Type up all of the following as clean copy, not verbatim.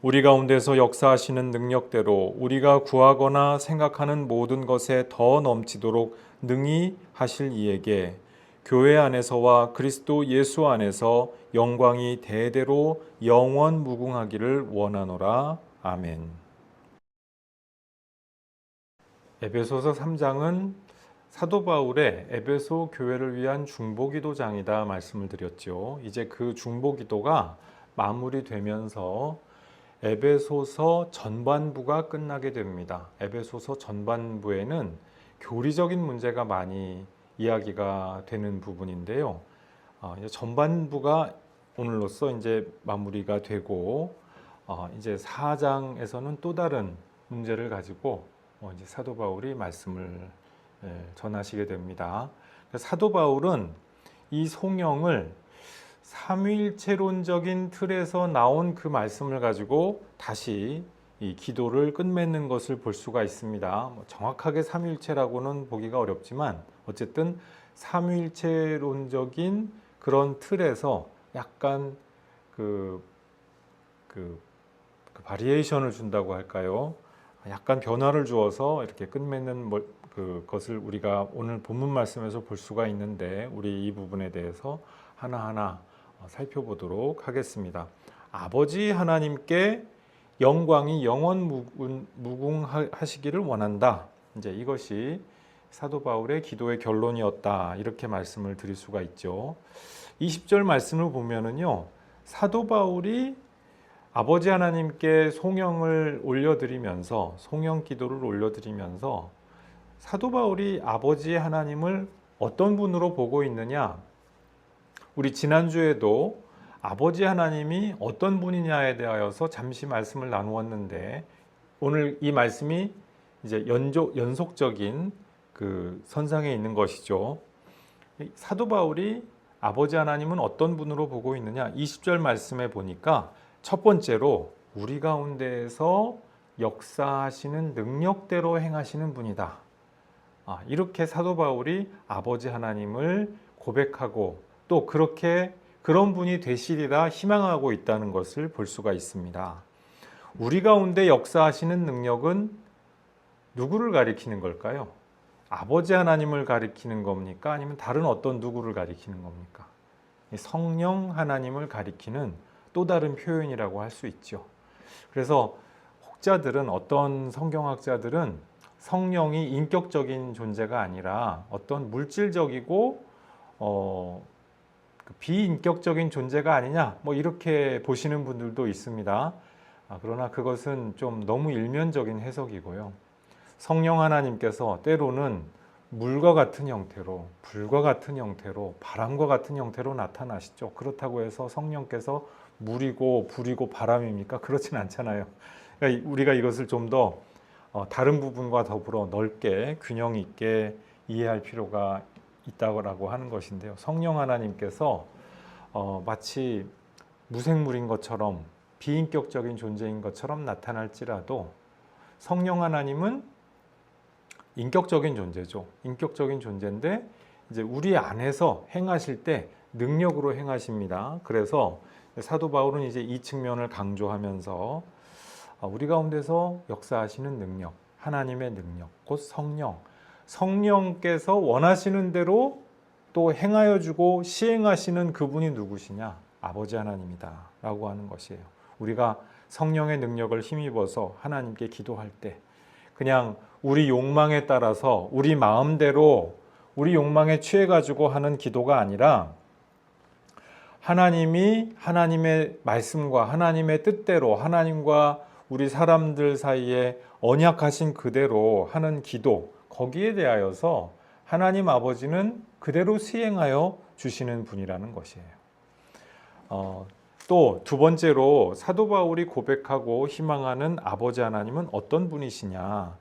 우리 가운데서 역사하시는 능력대로 우리가 구하거나 생각하는 모든 것에 더 넘치도록 능히 하실 이에게 교회 안에서와 그리스도 예수 안에서 영광이 대대로 영원 무궁하기를 원하노라. 아멘. 에베소서 3장은 사도 바울의 에베소 교회를 위한 중보기도장이다 말씀을 드렸죠. 이제 그 중보기도가 마무리되면서 에베소서 전반부가 끝나게 됩니다. 에베소서 전반부에는 교리적인 문제가 많이 이야기가 되는 부분인데요. 이제 전반부가 오늘로써 이제 마무리가 되고 이제 4장에서는 또 다른 문제를 가지고 이제 사도 바울이 말씀을 전하시게 됩니다. 사도 바울은 이 송영을 삼위일체론적인 틀에서 나온 그 말씀을 가지고 다시 이 기도를 끝맺는 것을 볼 수가 있습니다. 정확하게 삼위일체라고는 보기가 어렵지만 어쨌든 삼위일체론적인 그런 틀에서 약간 그 바리에이션을 준다고 할까요? 약간 변화를 주어서 이렇게 끝맺는 그것을 우리가 오늘 본문 말씀에서 볼 수가 있는데 우리 이 부분에 대해서 하나하나 살펴보도록 하겠습니다. 아버지 하나님께 영광이 영원 무궁하시기를 원한다. 이제 이것이 사도 바울의 기도의 결론이었다. 이렇게 말씀을 드릴 수가 있죠. 20절 말씀을 보면은요. 사도 바울이 아버지 하나님께 송영을 올려드리면서 송영 기도를 올려드리면서 사도 바울이 아버지 하나님을 어떤 분으로 보고 있느냐? 우리 지난주에도 아버지 하나님이 어떤 분이냐에 대하여서 잠시 말씀을 나누었는데 오늘 이 말씀이 이제 연속적인 그 선상에 있는 것이죠. 사도 바울이 아버지 하나님은 어떤 분으로 보고 있느냐? 20절 말씀에 보니까 첫 번째로 우리 가운데에서 역사하시는 능력대로 행하시는 분이다. 이렇게 사도 바울이 아버지 하나님을 고백하고 또 그렇게 그런 분이 되시리라 희망하고 있다는 것을 볼 수가 있습니다. 우리 가운데 역사하시는 능력은 누구를 가리키는 걸까요? 아버지 하나님을 가리키는 겁니까? 아니면 다른 어떤 누구를 가리키는 겁니까? 성령 하나님을 가리키는 또 다른 표현이라고 할 수 있죠. 그래서 혹자들은 어떤 성경학자들은 성령이 인격적인 존재가 아니라 어떤 물질적이고 비인격적인 존재가 아니냐 뭐 이렇게 보시는 분들도 있습니다. 그러나 그것은 좀 너무 일면적인 해석이고요. 성령 하나님께서 때로는 물과 같은 형태로, 불과 같은 형태로, 바람과 같은 형태로 나타나시죠. 그렇다고 해서 성령께서 물이고 불이고 바람입니까? 그렇진 않잖아요. 그러니까 우리가 이것을 좀 더 다른 부분과 더불어 넓게 균형 있게 이해할 필요가 있다고 하는 것인데요. 성령 하나님께서 마치 무생물인 것처럼 비인격적인 존재인 것처럼 나타날지라도 성령 하나님은 인격적인 존재죠. 인격적인 존재인데 이제 우리 안에서 행하실 때 능력으로 행하십니다. 그래서 사도 바울은 이제 이 측면을 강조하면서 우리 가운데서 역사하시는 능력, 하나님의 능력, 곧 성령, 성령께서 원하시는 대로 또 행하여 주고 시행하시는 그분이 누구시냐? 아버지 하나님이다 라고 하는 것이에요. 우리가 성령의 능력을 힘입어서 하나님께 기도할 때 그냥 우리 욕망에 따라서 우리 마음대로 우리 욕망에 취해 가지고 하는 기도가 아니라 하나님이 하나님의 말씀과 하나님의 뜻대로 하나님과 우리 사람들 사이에 언약하신 그대로 하는 기도, 거기에 대하여서 하나님 아버지는 그대로 시행하여 주시는 분이라는 것이에요. 또 두 번째로 사도 바울이 고백하고 희망하는 아버지 하나님은 어떤 분이시냐?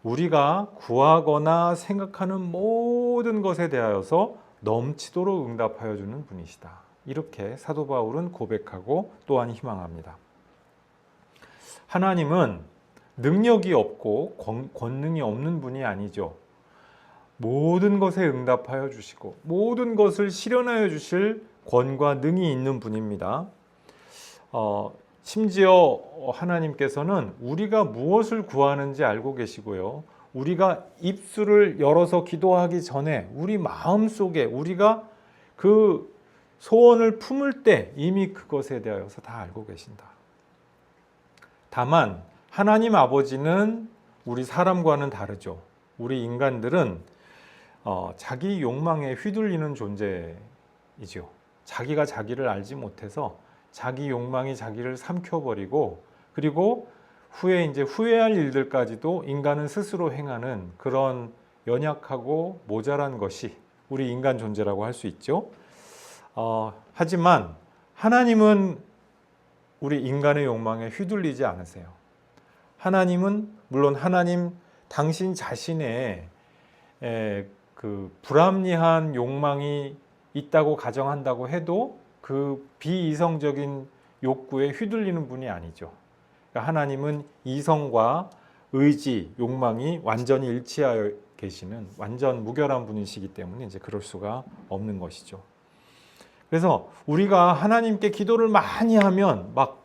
우리가 구하거나 생각하는 모든 것에 대하여서 넘치도록 응답하여 주는 분이시다. 이렇게 사도 바울은 고백하고 또한 희망합니다. 하나님은 능력이 없고 권능이 없는 분이 아니죠. 모든 것에 응답하여 주시고 모든 것을 실현하여 주실 권과 능이 있는 분입니다. 심지어 하나님께서는 우리가 무엇을 구하는지 알고 계시고요. 우리가 입술을 열어서 기도하기 전에 우리 마음속에 우리가 그 소원을 품을 때 이미 그것에 대하여서 다 알고 계신다. 다만 하나님 아버지는 우리 사람과는 다르죠. 우리 인간들은 자기 욕망에 휘둘리는 존재이죠. 자기가 자기를 알지 못해서 자기 욕망이 자기를 삼켜버리고, 그리고 후에 이제 후회할 일들까지도 인간은 스스로 행하는 그런 연약하고 모자란 것이 우리 인간 존재라고 할 수 있죠. 하지만 하나님은 우리 인간의 욕망에 휘둘리지 않으세요. 하나님은 물론 하나님 당신 자신의 그 불합리한 욕망이 있다고 가정한다고 해도 그 비이성적인 욕구에 휘둘리는 분이 아니죠. 그러니까 하나님은 이성과 의지, 욕망이 완전히 일치하여 계시는 완전 무결한 분이시기 때문에 이제 그럴 수가 없는 것이죠. 그래서 우리가 하나님께 기도를 많이 하면 막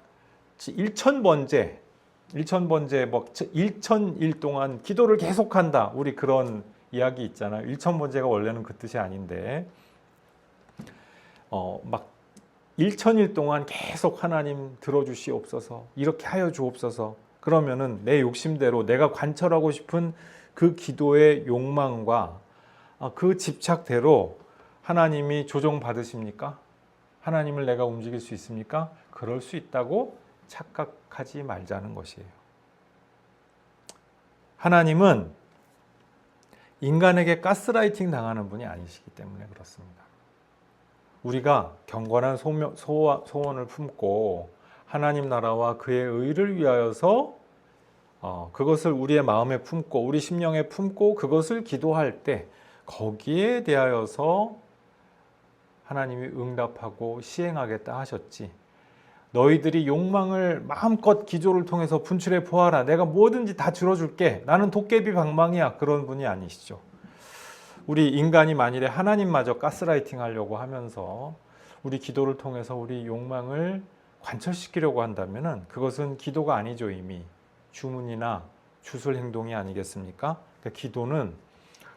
1000번째 뭐 1000일 동안 기도를 계속한다. 우리 그런 이야기 있잖아요. 1000번째가 원래는 그 뜻이 아닌데 막 1000일 동안 계속 하나님 들어주시옵소서, 이렇게 하여 주옵소서. 그러면은 내 욕심대로 내가 관철하고 싶은 그 기도의 욕망과 그 집착대로 하나님이 조정받으십니까? 하나님을 내가 움직일 수 있습니까? 그럴 수 있다고 착각하지 말자는 것이에요. 하나님은 인간에게 가스라이팅 당하는 분이 아니시기 때문에 그렇습니다. 우리가 경건한 소원을 품고 하나님 나라와 그의 의를 위하여서 그것을 우리의 마음에 품고 우리 심령에 품고 그것을 기도할 때 거기에 대하여서 하나님이 응답하고 시행하겠다 하셨지, 너희들이 욕망을 마음껏 기도를 통해서 분출해 보아라, 내가 뭐든지 다 들어줄게, 나는 도깨비 방망이야, 그런 분이 아니시죠. 우리 인간이 만일에 하나님마저 가스라이팅 하려고 하면서 우리 기도를 통해서 우리 욕망을 관철시키려고 한다면 그것은 기도가 아니죠. 이미 주문이나 주술 행동이 아니겠습니까? 그러니까 기도는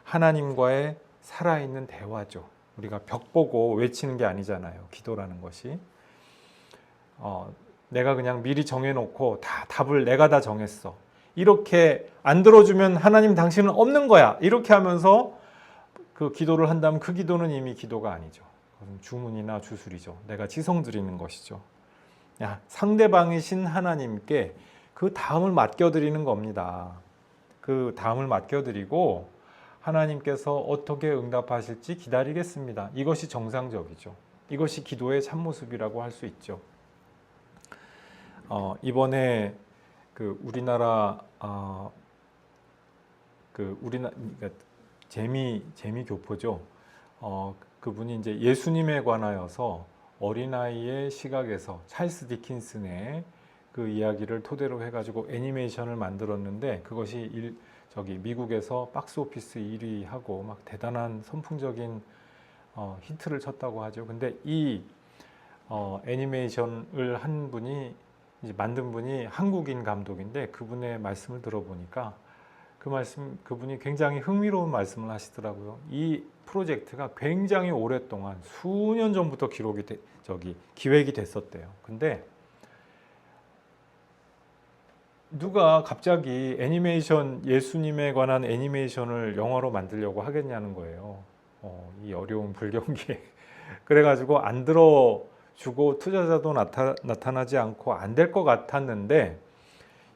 하나님과의 살아있는 대화죠. 우리가 벽 보고 외치는 게 아니잖아요. 기도라는 것이 내가 그냥 미리 정해놓고 다 답을 내가 다 정했어, 이렇게 안 들어주면 하나님 당신은 없는 거야, 이렇게 하면서 그 기도를 한다면 그 기도는 이미 기도가 아니죠. 그건 주문이나 주술이죠. 내가 지성 드리는 것이죠. 상대방이신 하나님께 그 다음을 맡겨드리는 겁니다. 그 다음을 맡겨드리고 하나님께서 어떻게 응답하실지 기다리겠습니다. 이것이 정상적이죠. 이것이 기도의 참모습이라고 할 수 있죠. 이번에 그 우리나라 그러니까 재미 교포죠. 그분이 이제 예수님에 관하여서 어린아이의 시각에서 찰스 디킨슨의 그 이야기를 토대로 해가지고 애니메이션을 만들었는데 그것이 미국에서 박스오피스 1위하고 막 대단한 선풍적인 히트를 쳤다고 하죠. 근데 이 애니메이션을 한 분이 이제 만든 분이 한국인 감독인데 그분의 말씀을 들어보니까 그분이 굉장히 흥미로운 말씀을 하시더라고요. 이 프로젝트가 굉장히 오랫동안 수년 전부터 기획이 됐었대요. 근데 누가 갑자기 예수님에 관한 애니메이션을 영화로 만들려고 하겠냐는 거예요. 이 어려운 불경기에. 그래가지고 안 들어주고 투자자도 나타나지 않고 안 될 것 같았는데,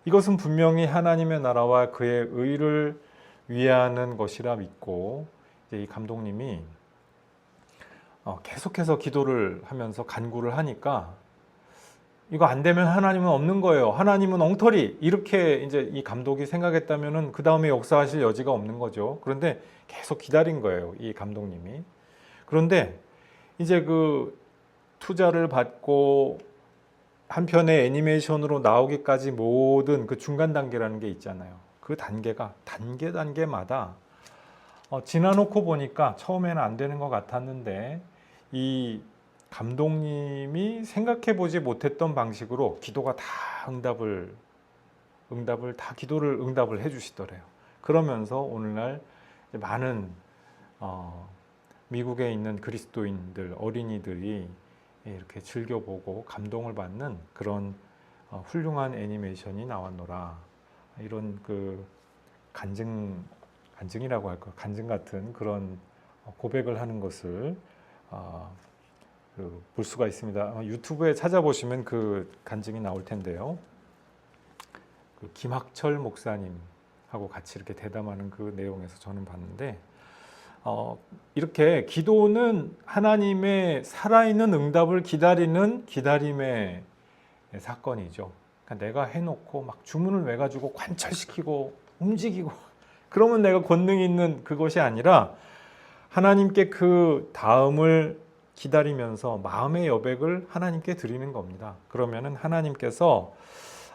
이것은 분명히 하나님의 나라와 그의 의를 위하는 것이라 믿고 이제 이 감독님이 계속해서 기도를 하면서 간구를 하니까 이거 안 되면 하나님은 없는 거예요. 하나님은 엉터리. 이렇게 이제 이 감독이 생각했다면은 그 다음에 역사하실 여지가 없는 거죠. 그런데 계속 기다린 거예요, 이 감독님이. 그런데 이제 그 투자를 받고 한 편의 애니메이션으로 나오기까지 모든 그 중간 단계라는 게 있잖아요. 그 단계가 단계마다 지나놓고 보니까 처음에는 안 되는 것 같았는데 이 감독님이 생각해보지 못했던 방식으로 기도가 다 기도를 응답을 해주시더래요. 그러면서 오늘날 많은 미국에 있는 그리스도인들, 어린이들이 이렇게 즐겨보고 감동을 받는 그런 훌륭한 애니메이션이 나왔노라. 이런 그 간증이라고 할까, 간증 같은 그런 고백을 하는 것을 볼 수가 있습니다. 유튜브에 찾아보시면 그 간증이 나올 텐데요. 그 김학철 목사님하고 같이 이렇게 대담하는 그 내용에서 저는 봤는데, 이렇게 기도는 하나님의 살아있는 응답을 기다리는 기다림의 사건이죠. 그러니까 내가 해놓고 막 주문을 외가지고 관철시키고 움직이고 그러면 내가 권능이 있는 그것이 아니라 하나님께 그 다음을 기다리면서 마음의 여백을 하나님께 드리는 겁니다. 그러면은 하나님께서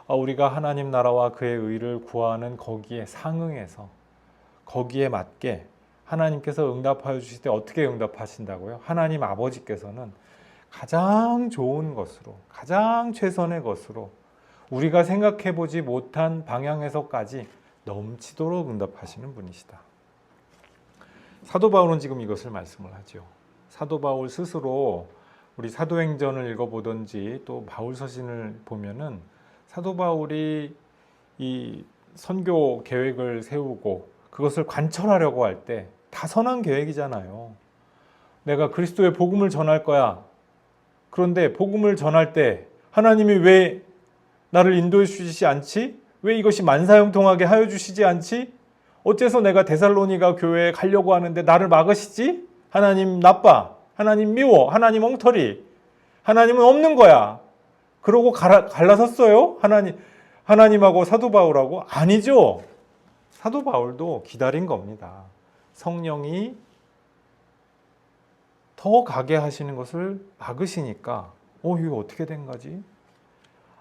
우리가 하나님 나라와 그의 의를 구하는 거기에 상응해서 거기에 맞게 하나님께서 응답하여 주실 때 어떻게 응답하신다고요? 하나님 아버지께서는 가장 좋은 것으로, 가장 최선의 것으로 우리가 생각해 보지 못한 방향에서까지 넘치도록 응답하시는 분이시다. 사도 바울은 지금 이것을 말씀을 하죠. 사도 바울 스스로 우리 사도행전을 읽어보든지 또 바울 서신을 보면은 사도 바울이 이 선교 계획을 세우고 그것을 관철하려고 할 때 다 선한 계획이잖아요. 내가 그리스도의 복음을 전할 거야. 그런데 복음을 전할 때 하나님이 왜 나를 인도해 주시지 않지? 왜 이것이 만사형통하게 하여 주시지 않지? 어째서 내가 데살로니가 교회에 가려고 하는데 나를 막으시지? 하나님 나빠. 하나님 미워. 하나님 엉터리. 하나님은 없는 거야. 그러고 갈라섰어요? 하나님하고 사도 바울하고? 아니죠. 사도 바울도 기다린 겁니다. 성령이 더 가게 하시는 것을 막으시니까 이거 어떻게 된 거지?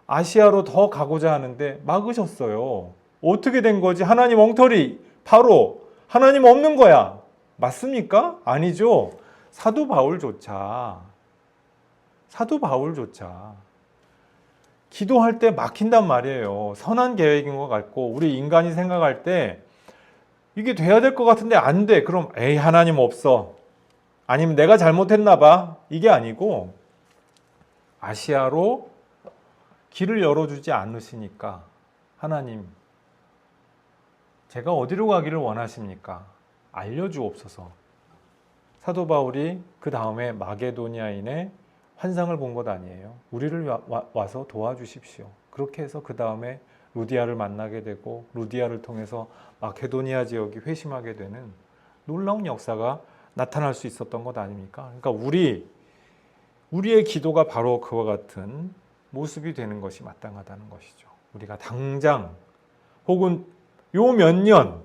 아시아로 더 가고자 하는데 막으셨어요. 어떻게 된 거지? 하나님 엉터리. 바로 하나님 없는 거야. 맞습니까? 아니죠. 사도 바울조차 기도할 때 막힌단 말이에요. 선한 계획인 것 같고 우리 인간이 생각할 때 이게 돼야 될 것 같은데 안 돼. 그럼 에이 하나님 없어. 아니면 내가 잘못했나 봐. 이게 아니고 아시아로 길을 열어주지 않으시니까 하나님 제가 어디로 가기를 원하십니까? 알려주옵소서. 사도 바울이 그 다음에 마게도니아인의 환상을 본 것 아니에요. 우리를 와서 도와주십시오. 그렇게 해서 그 다음에 루디아를 만나게 되고 루디아를 통해서 마케도니아 지역이 회심하게 되는 놀라운 역사가 나타날 수 있었던 것 아닙니까? 그러니까 우리의 기도가 바로 그와 같은 모습이 되는 것이 마땅하다는 것이죠. 우리가 당장 혹은 요 몇 년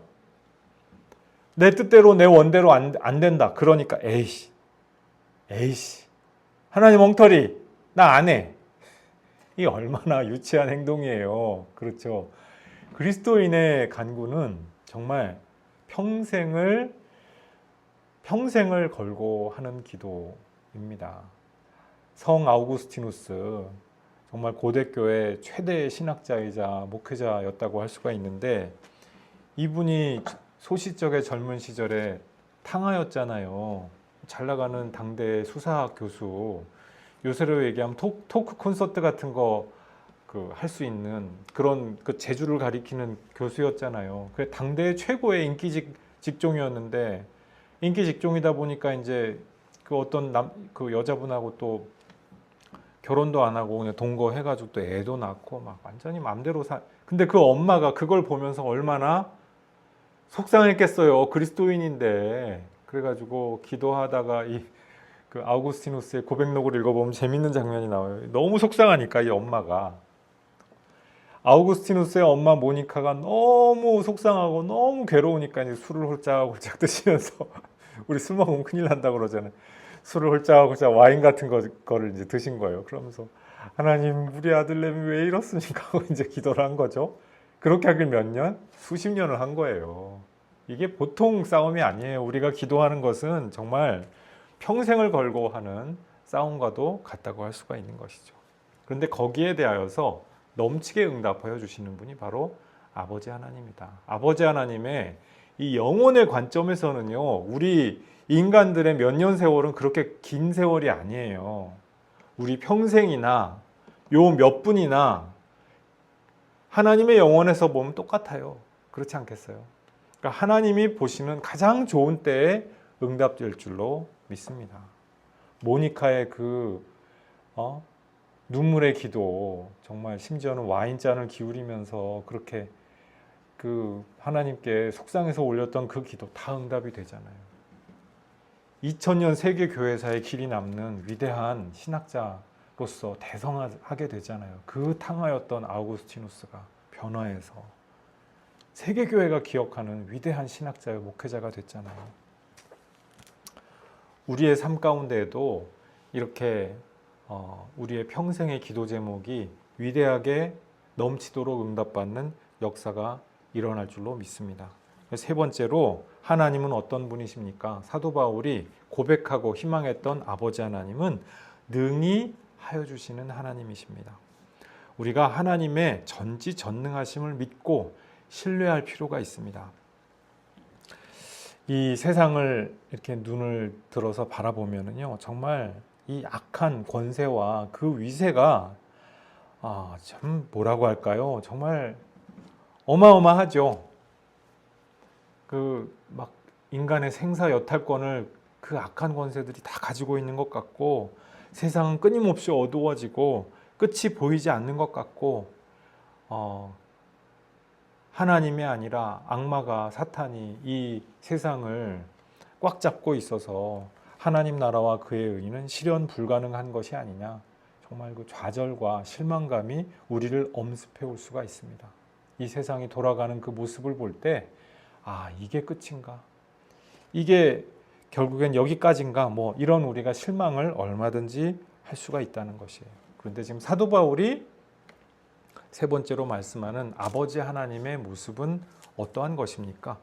내 뜻대로 내 원대로 안 된다. 그러니까 에이씨 하나님 엉터리 나 안 해. 이 얼마나 유치한 행동이에요. 그렇죠. 그리스도인의 간구는 정말 평생을 걸고 하는 기도입니다. 성 아우구스티누스 정말 고대교회 최대 신학자이자 목회자였다고 할 수가 있는데 이분이 소시적의 젊은 시절에 탕하였잖아요. 잘 나가는 당대 수사 교수, 요새로 얘기하면 토크 콘서트 같은 거 할 수 있는 그런 그 재주를 가리키는 교수였잖아요. 그 당대 최고의 인기 직종이었는데 인기 직종이다 보니까 이제 그 어떤 그 여자분하고 또 결혼도 안 하고 그냥 동거해가지고 또 애도 낳고 막 완전히 맘대로 근데 그 엄마가 그걸 보면서 얼마나 속상했겠어요. 그리스도인인데. 그래가지고 기도하다가 그 아우구스티누스의 고백록을 읽어보면 재밌는 장면이 나와요. 너무 속상하니까 이 엄마가. 아우구스티누스의 엄마 모니카가 너무 속상하고 너무 괴로우니까 이제 술을 홀짝홀짝 드시면서 우리 술 먹으면 큰일 난다고 그러잖아요. 술을 홀짝홀짝 와인 같은 거를 이제 드신 거예요. 그러면서 하나님 우리 아들내미 왜 이렇습니까? 하고 이제 기도를 한 거죠. 그렇게 하길 몇 년? 수십 년을 한 거예요. 이게 보통 싸움이 아니에요. 우리가 기도하는 것은 정말 평생을 걸고 하는 싸움과도 같다고 할 수가 있는 것이죠. 그런데 거기에 대하여서 넘치게 응답하여 주시는 분이 바로 아버지 하나님이다. 아버지 하나님의 이 영혼의 관점에서는요, 우리 인간들의 몇 년 세월은 그렇게 긴 세월이 아니에요. 우리 평생이나 요 몇 분이나 하나님의 영혼에서 보면 똑같아요. 그렇지 않겠어요? 그러니까 하나님이 보시는 가장 좋은 때에 응답될 줄로 믿습니다. 모니카의 눈물의 기도, 정말 심지어는 와인잔을 기울이면서 그렇게 하나님께 속상해서 올렸던 그 기도 다 응답이 되잖아요. 2000년 세계 교회사의 길이 남는 위대한 신학자로서 대성하게 되잖아요. 그 탕하였던 아우구스티누스가 변화해서 세계 교회가 기억하는 위대한 신학자의 목회자가 됐잖아요. 우리의 삶 가운데에도 이렇게 우리의 평생의 기도 제목이 위대하게 넘치도록 응답받는 역사가 일어날 줄로 믿습니다. 세 번째로 하나님은 어떤 분이십니까? 사도 바울이 고백하고 희망했던 아버지 하나님은 능히 하여 주시는 하나님이십니다. 우리가 하나님의 전지전능하심을 믿고 신뢰할 필요가 있습니다. 이 세상을 이렇게 눈을 들어서 바라보면은요, 정말 이 악한 권세와 그 위세가 참 뭐라고 할까요? 정말 어마어마하죠. 막 인간의 생사 여탈권을 그 악한 권세들이 다 가지고 있는 것 같고, 세상은 끊임없이 어두워지고 끝이 보이지 않는 것 같고, 하나님이 아니라 악마가, 사탄이 이 세상을 꽉 잡고 있어서 하나님 나라와 그의 의는 실현 불가능한 것이 아니냐, 정말 그 좌절과 실망감이 우리를 엄습해 올 수가 있습니다. 이 세상이 돌아가는 그 모습을 볼 때 이게 끝인가? 이게 결국엔 여기까지인가? 이런 우리가 실망을 얼마든지 할 수가 있다는 것이에요. 그런데 지금 사도 바울이 세 번째로 말씀하는 아버지 하나님의 모습은 어떠한 것입니까?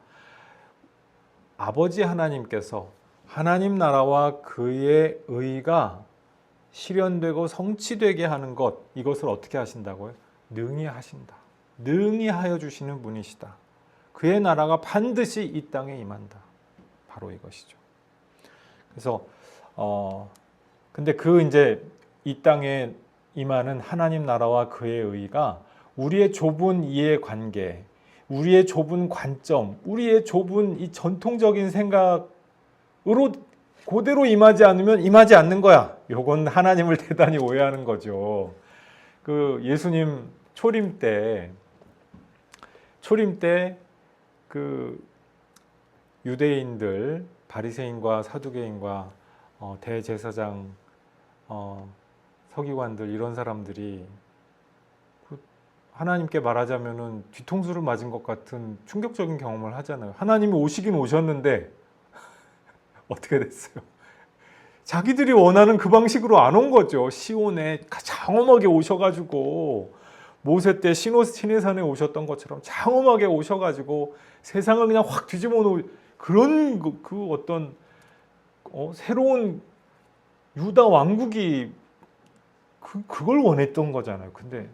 아버지 하나님께서 하나님 나라와 그의 의가 실현되고 성취되게 하는 것, 이것을 어떻게 하신다고요? 능히 하신다. 능히 하여 주시는 분이시다. 그의 나라가 반드시 이 땅에 임한다. 바로 이것이죠. 그래서 근데 이제 이 땅에 임하는 하나님 나라와 그의 의가 우리의 좁은 이해관계, 우리의 좁은 관점, 우리의 좁은 이 전통적인 생각으로 그대로 임하지 않으면 임하지 않는 거야. 요건 하나님을 대단히 오해하는 거죠. 예수님 초림 때 유대인들, 바리새인과 사두개인과 대제사장, 서기관들, 이런 사람들이 하나님께 말하자면은 뒤통수를 맞은 것 같은 충격적인 경험을 하잖아요. 하나님이 오시긴 오셨는데 어떻게 됐어요? 자기들이 원하는 그 방식으로 안 온 거죠. 시온에 장엄하게 오셔가지고 모세 때 시내산에 오셨던 것처럼 장엄하게 오셔가지고 세상을 그냥 확 뒤집어 놓은 그런 어떤 새로운 유다 왕국이 그걸 원했던 거잖아요. 근데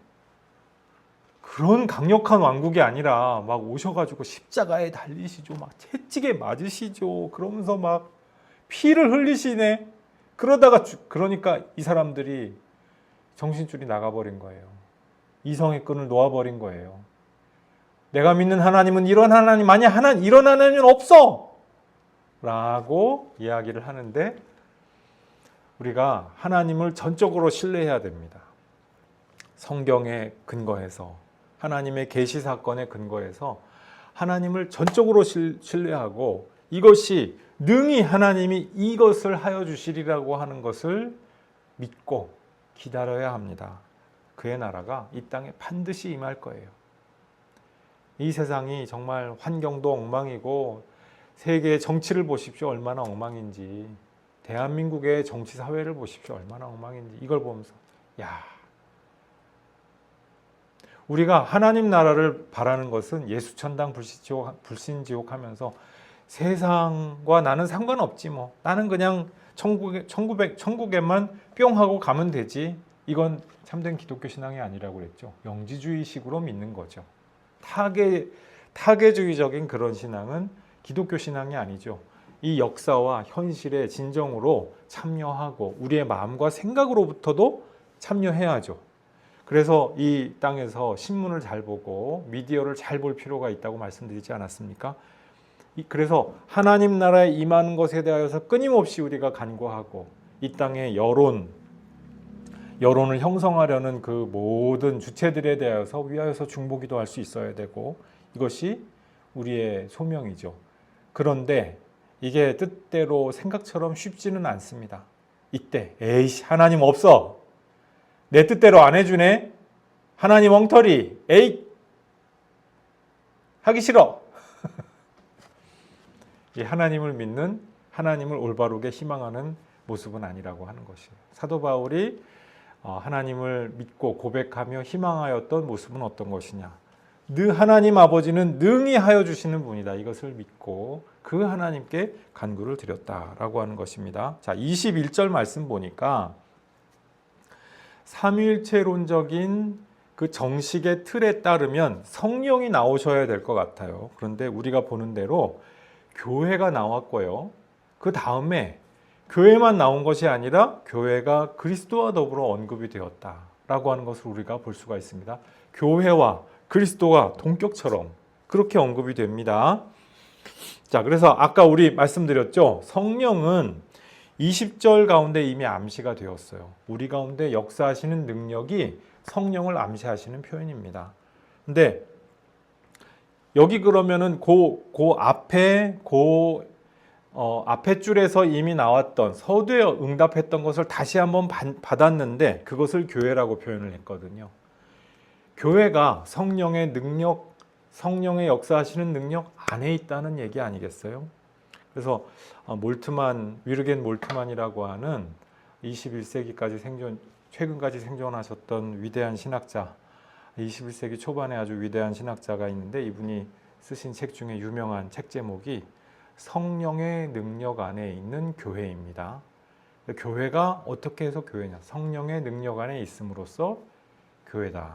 그런 강력한 왕국이 아니라 막 오셔가지고 십자가에 달리시죠. 막 채찍에 맞으시죠. 그러면서 막 피를 흘리시네. 그러니까 이 사람들이 정신줄이 나가버린 거예요. 이성의 끈을 놓아버린 거예요. 내가 믿는 하나님은 이런 하나님 아니야. 이런 하나님은 없어! 라고 이야기를 하는데 우리가 하나님을 전적으로 신뢰해야 됩니다. 성경에 근거해서, 하나님의 계시 사건에 근거해서 하나님을 전적으로 신뢰하고 이것이 능히 하나님이 이것을 하여 주시리라고 하는 것을 믿고 기다려야 합니다. 그의 나라가 이 땅에 반드시 임할 거예요. 이 세상이 정말 환경도 엉망이고 세계의 정치를 보십시오. 얼마나 엉망인지. 대한민국의 정치 사회를 보십시오. 얼마나 엉망인지. 이걸 보면서 우리가 하나님 나라를 바라는 것은 예수천당 불신지옥 하면서 세상과 나는 상관없지 나는 그냥 천국에만 뿅 하고 가면 되지. 이건 참된 기독교 신앙이 아니라고 그랬죠. 영지주의식으로 믿는 거죠. 타계주의적인 그런 신앙은 기독교 신앙이 아니죠. 이 역사와 현실에 진정으로 참여하고 우리의 마음과 생각으로부터도 참여해야죠. 그래서 이 땅에서 신문을 잘 보고 미디어를 잘 볼 필요가 있다고 말씀드리지 않았습니까? 그래서 하나님 나라에 임하는 것에 대하여서 끊임없이 우리가 간구하고 이 땅의 여론을 형성하려는 그 모든 주체들에 대하여서 위하여서 중보기도 할 수 있어야 되고 이것이 우리의 소명이죠. 그런데 이게 뜻대로 생각처럼 쉽지는 않습니다. 이때 에이씨 하나님 없어. 내 뜻대로 안 해주네. 하나님 엉터리. 에이 하기 싫어. 이 하나님을 믿는 하나님을 올바르게 희망하는 모습은 아니라고 하는 것이에요. 사도 바울이 하나님을 믿고 고백하며 희망하였던 모습은 어떤 것이냐. 하나님 아버지는 능히 하여 주시는 분이다. 이것을 믿고 그 하나님께 간구를 드렸다라고 하는 것입니다. 자, 21절 말씀 보니까 삼위일체론적인 그 정식의 틀에 따르면 성령이 나오셔야 될 것 같아요. 그런데 우리가 보는 대로 교회가 나왔고요. 그 다음에 교회만 나온 것이 아니라 교회가 그리스도와 더불어 언급이 되었다라고 하는 것을 우리가 볼 수가 있습니다. 교회와 그리스도가 동격처럼 그렇게 언급이 됩니다. 자, 그래서 아까 우리 말씀드렸죠. 성령은 20절 가운데 이미 암시가 되었어요. 우리 가운데 역사하시는 능력이 성령을 암시하시는 표현입니다. 근데 여기 그러면은 앞에 줄에서 이미 나왔던 서두에 응답했던 것을 다시 한번 받았는데 그것을 교회라고 표현을 했거든요. 교회가 성령의 능력, 성령의 역사하시는 능력 안에 있다는 얘기 아니겠어요? 그래서 위르겐 몰트만이라고 하는 21세기까지 최근까지 생존하셨던 위대한 신학자, 21세기 초반에 아주 위대한 신학자가 있는데 이분이 쓰신 책 중에 유명한 책 제목이 성령의 능력 안에 있는 교회입니다. 교회가 어떻게 해서 교회냐? 성령의 능력 안에 있음으로써 교회다.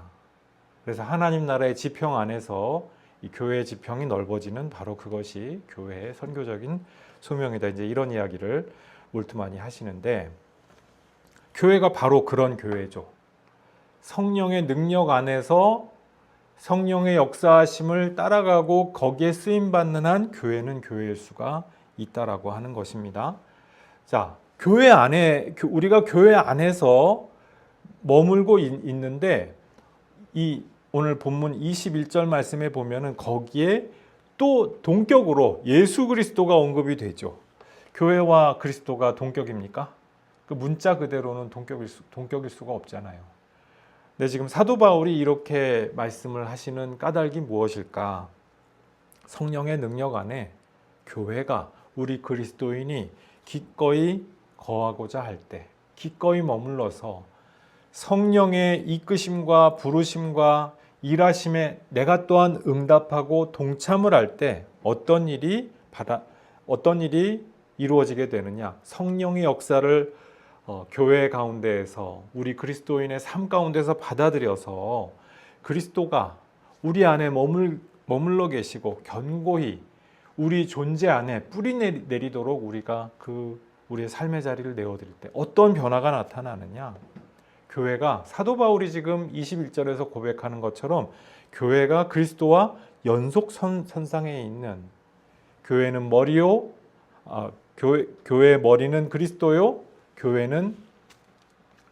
그래서 하나님 나라의 지평 안에서 이 교회의 지평이 넓어지는 바로 그것이 교회의 선교적인 소명이다. 이제 이런 이야기를 몰트만이 하시는데 교회가 바로 그런 교회죠. 성령의 능력 안에서 성령의 역사하심을 따라가고 거기에 쓰임받는 한 교회는 교회일 수가 있다라고 하는 것입니다. 자, 교회 안에, 우리가 교회 안에서 머물고 있는데 이 오늘 본문 21절 말씀에 보면은 거기에 또 동격으로 예수 그리스도가 언급이 되죠. 교회와 그리스도가 동격입니까? 그 문자 그대로는 동격일 수가 없잖아요. 근데 지금 사도 바울이 이렇게 말씀을 하시는 까닭이 무엇일까? 성령의 능력 안에 교회가 우리 그리스도인이 기꺼이 거하고자 할 때, 기꺼이 머물러서 성령의 이끄심과 부르심과 일하심에 내가 또한 응답하고 동참을 할 때 어떤 일이 이루어지게 되느냐? 성령의 역사를 교회 가운데에서 우리 그리스도인의 삶 가운데서 받아들여서 그리스도가 우리 안에 머물러 계시고 견고히 우리 존재 안에 뿌리 내리도록 우리가 우리의 삶의 자리를 내어드릴 때 어떤 변화가 나타나느냐? 교회가 사도 바울이 지금 21절에서 고백하는 것처럼 교회가 그리스도와 연속선상에 있는 교회는 머리요, 교회의 머리는 그리스도요, 교회는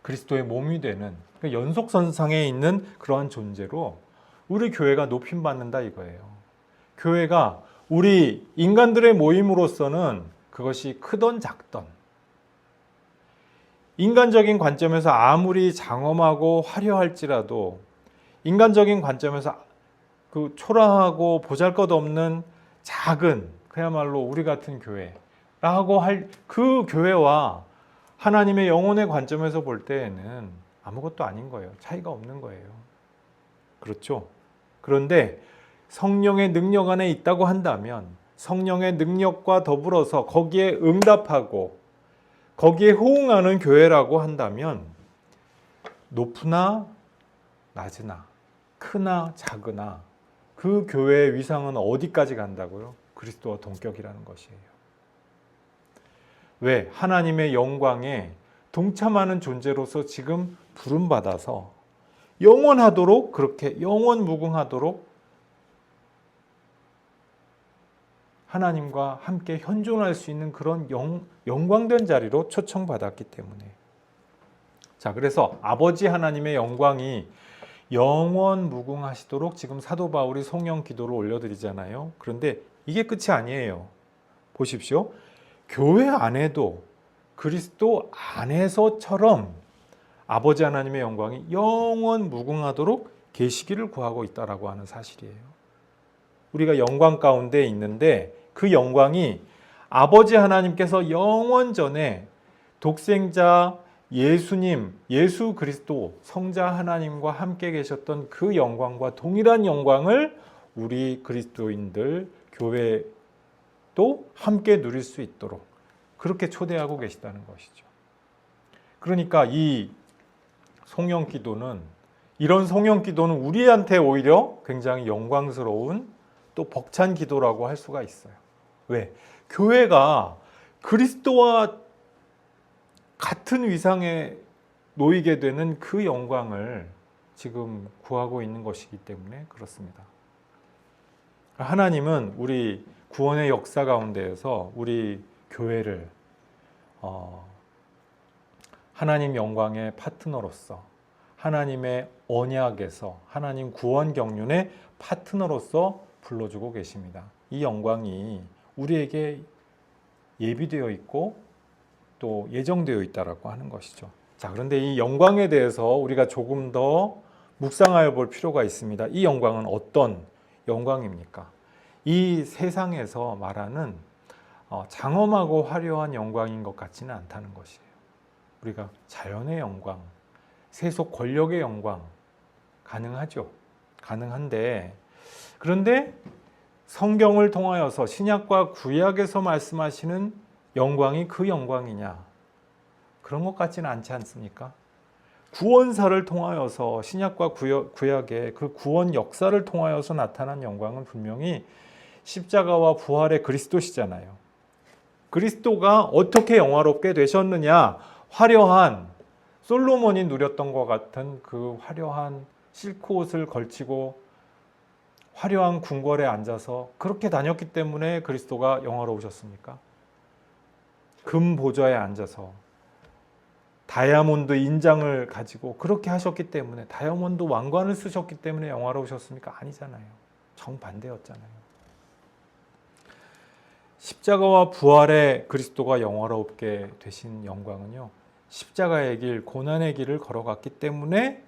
그리스도의 몸이 되는 연속선상에 있는 그러한 존재로 우리 교회가 높임받는다 이거예요. 교회가 우리 인간들의 모임으로서는 그것이 크던 작던 인간적인 관점에서 아무리 장엄하고 화려할지라도 인간적인 관점에서 그 초라하고 보잘것없는 작은 그야말로 우리 같은 교회라고 할 그 교회와 하나님의 영혼의 관점에서 볼 때에는 아무것도 아닌 거예요. 차이가 없는 거예요. 그렇죠? 그런데 성령의 능력 안에 있다고 한다면 성령의 능력과 더불어서 거기에 응답하고 거기에 호응하는 교회라고 한다면 높으나 낮으나 크나 작으나 그 교회의 위상은 어디까지 간다고요? 그리스도와 동격이라는 것이에요. 왜? 하나님의 영광에 동참하는 존재로서 지금 부름받아서 영원하도록, 그렇게 영원무궁하도록 하나님과 함께 현존할 수 있는 그런 영광된 자리로 초청받았기 때문에. 자, 그래서 아버지 하나님의 영광이 영원무궁하시도록 지금 사도 바울이 성령 기도를 올려드리잖아요. 그런데 이게 끝이 아니에요. 보십시오. 교회 안에도 그리스도 안에서처럼 아버지 하나님의 영광이 영원무궁하도록 계시기를 구하고 있다라고 하는 사실이에요. 우리가 영광 가운데 있는데 그 영광이 아버지 하나님께서 영원 전에 독생자 예수님, 예수 그리스도 성자 하나님과 함께 계셨던 그 영광과 동일한 영광을 우리 그리스도인들 교회도 함께 누릴 수 있도록 그렇게 초대하고 계시다는 것이죠. 그러니까 이 성령 기도는, 이런 성령 기도는 우리한테 오히려 굉장히 영광스러운 또 벅찬 기도라고 할 수가 있어요. 왜? 교회가 그리스도와 같은 위상에 놓이게 되는 그 영광을 지금 구하고 있는 것이기 때문에 그렇습니다. 하나님은 우리 구원의 역사 가운데에서 우리 교회를 하나님 영광의 파트너로서, 하나님의 언약에서, 하나님 구원 경륜의 파트너로서 불러주고 계십니다. 이 영광이 우리에게 예비되어 있고 또 예정되어 있다라고 하는 것이죠. 자, 그런데 이 영광에 대해서 우리가 조금 더 묵상하여 볼 필요가 있습니다. 이 영광은 어떤 영광입니까? 이 세상에서 말하는 장엄하고 화려한 영광인 것 같지는 않다는 것이에요. 우리가 자연의 영광, 세속 권력의 영광 가능하죠. 가능한데, 그런데 성경을 통하여서 신약과 구약에서 말씀하시는 영광이 그 영광이냐? 그런 것 같지는 않지 않습니까? 구원사를 통하여서 신약과 구약의 그 구원 역사를 통하여서 나타난 영광은 분명히 십자가와 부활의 그리스도시잖아요. 그리스도가 어떻게 영화롭게 되셨느냐? 화려한, 솔로몬이 누렸던 것 같은 그 화려한 실크옷을 걸치고 화려한 궁궐에 앉아서 그렇게 다녔기 때문에 그리스도가 영화로우셨습니까? 금 보좌에 앉아서 다이아몬드 인장을 가지고 그렇게 하셨기 때문에, 다이아몬드 왕관을 쓰셨기 때문에 영화로우셨습니까? 아니잖아요. 정반대였잖아요. 십자가와 부활의 그리스도가 영화롭게 되신 영광은요, 십자가의 길, 고난의 길을 걸어갔기 때문에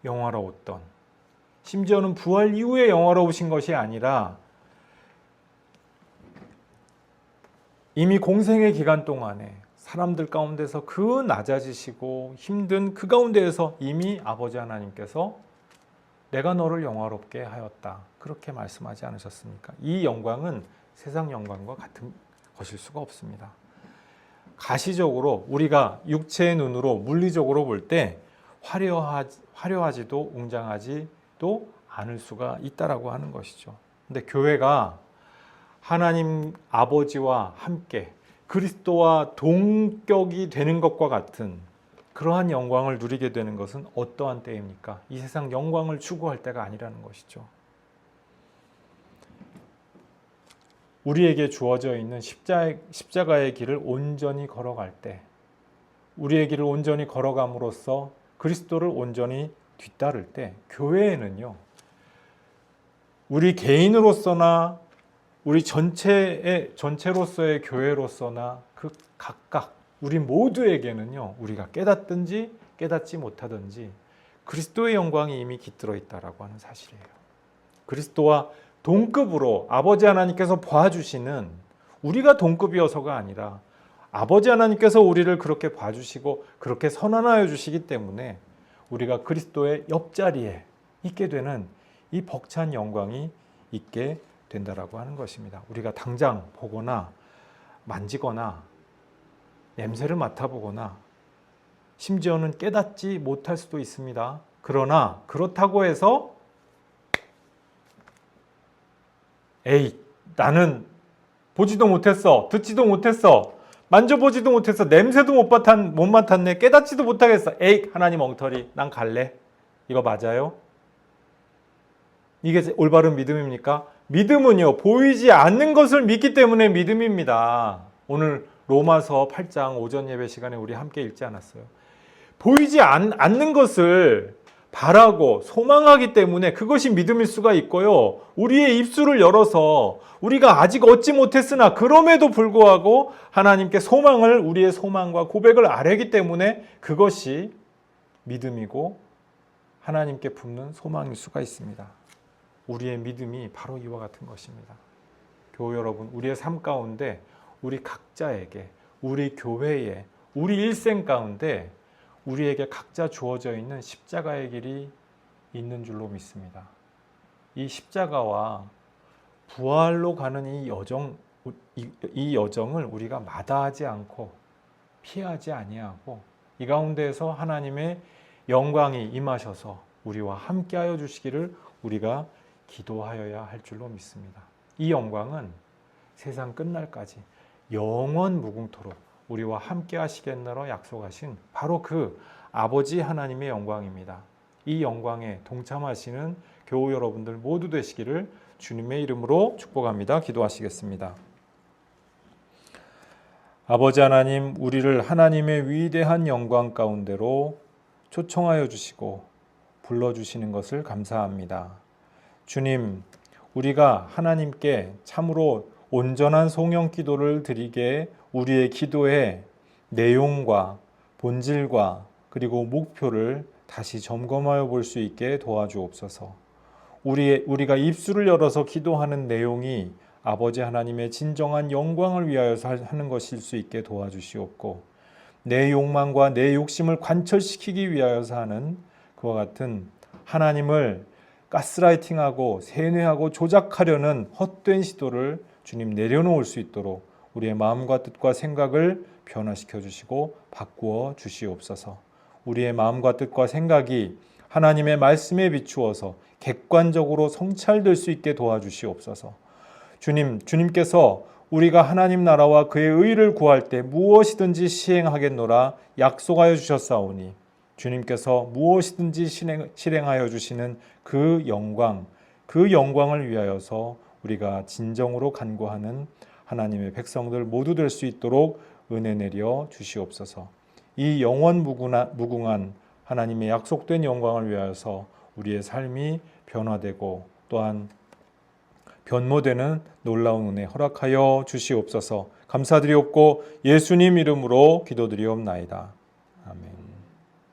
영화로웠던, 심지어는 부활 이후에 영화로우신 것이 아니라 이미 공생의 기간 동안에 사람들 가운데서 그 낮아지시고 힘든 그 가운데에서 이미 아버지 하나님께서 내가 너를 영화롭게 하였다, 그렇게 말씀하지 않으셨습니까? 이 영광은 세상 영광과 같은 것일 수가 없습니다. 가시적으로 우리가 육체의 눈으로 물리적으로 볼 때 화려하지도 웅장하지도 않을 수가 있다라고 하는 것이죠. 근데 교회가 하나님 아버지와 함께 그리스도와 동격이 되는 것과 같은 그러한 영광을 누리게 되는 것은 어떠한 때입니까? 이 세상 영광을 추구할 때가 아니라는 것이죠. 우리에게 주어져 있는 십자가의 길을 온전히 걸어갈 때, 우리의 길을 온전히 걸어감으로써 그리스도를 온전히 뒤따를 때, 교회에는요, 우리 개인으로서나 우리 전체로서의 교회로서나 그 각각 우리 모두에게는요, 우리가 깨닫든지 깨닫지 못하든지 그리스도의 영광이 이미 깃들어 있다라고 하는 사실이에요. 그리스도와 동급으로 아버지 하나님께서 봐주시는, 우리가 동급이어서가 아니라 아버지 하나님께서 우리를 그렇게 봐주시고 그렇게 선언하여 주시기 때문에 우리가 그리스도의 옆자리에 있게 되는 이 벅찬 영광이 있게 된다라고 하는 것입니다. 우리가 당장 보거나 만지거나 냄새를 맡아보거나 심지어는 깨닫지 못할 수도 있습니다. 그러나 그렇다고 해서 에이, 나는 보지도 못했어, 듣지도 못했어, 만져보지도 못했어, 냄새도 못 맡았네, 깨닫지도 못하겠어, 에이, 하나님 엉터리, 난 갈래. 이거 맞아요? 이게 올바른 믿음입니까? 믿음은요, 보이지 않는 것을 믿기 때문에 믿음입니다. 오늘 로마서 8장 오전 예배 시간에 우리 함께 읽지 않았어요? 보이지 않는 것을 바라고 소망하기 때문에 그것이 믿음일 수가 있고요. 우리의 입술을 열어서 우리가 아직 얻지 못했으나 그럼에도 불구하고 하나님께 소망을, 우리의 소망과 고백을 아뢰기 때문에 그것이 믿음이고 하나님께 품는 소망일 수가 있습니다. 우리의 믿음이 바로 이와 같은 것입니다. 교우 여러분, 우리의 삶 가운데 우리 각자에게, 우리 교회에, 우리 일생 가운데 우리에게 각자 주어져 있는 십자가의 길이 있는 줄로 믿습니다. 이 십자가와 부활로 가는 이 여정을 우리가 마다하지 않고 피하지 아니하고 이 가운데에서 하나님의 영광이 임하셔서 우리와 함께하여 주시기를 우리가 기도하여야 할 줄로 믿습니다. 이 영광은 세상 끝날까지 영원 무궁토록 우리와 함께 하시겠노라 약속하신 바로 그 아버지 하나님의 영광입니다. 이 영광에 동참하시는 교우 여러분들 모두 되시기를 주님의 이름으로 축복합니다. 기도하시겠습니다. 아버지 하나님, 우리를 하나님의 위대한 영광 가운데로 초청하여 주시고 불러주시는 것을 감사합니다. 주님, 우리가 하나님께 참으로 온전한 송영 기도를 드리게 우리의 기도의 내용과 본질과 그리고 목표를 다시 점검하여 볼 수 있게 도와주옵소서. 우리가 입술을 열어서 기도하는 내용이 아버지 하나님의 진정한 영광을 위하여서 하는 것일 수 있게 도와주시옵고, 내 욕망과 내 욕심을 관철시키기 위하여서 하는 그와 같은 하나님을 가스라이팅하고 세뇌하고 조작하려는 헛된 시도를 주님 내려놓을 수 있도록 우리의 마음과 뜻과 생각을 변화시켜 주시고 바꾸어 주시옵소서. 우리의 마음과 뜻과 생각이 하나님의 말씀에 비추어서 객관적으로 성찰될 수 있게 도와주시옵소서. 주님께서 우리가 하나님 나라와 그의 의를 구할 때 무엇이든지 시행하겠노라 약속하여 주셨사오니 주님께서 무엇이든지 실행하여 주시는 그 영광을 위하여서 우리가 진정으로 간구하는 하나님의 백성들 모두 될 수 있도록 은혜 내려 주시옵소서. 이 영원 무궁한 하나님의 약속된 영광을 위하여서 우리의 삶이 변화되고 또한 변모되는 놀라운 은혜 허락하여 주시옵소서. 감사드리옵고 예수님 이름으로 기도드리옵나이다.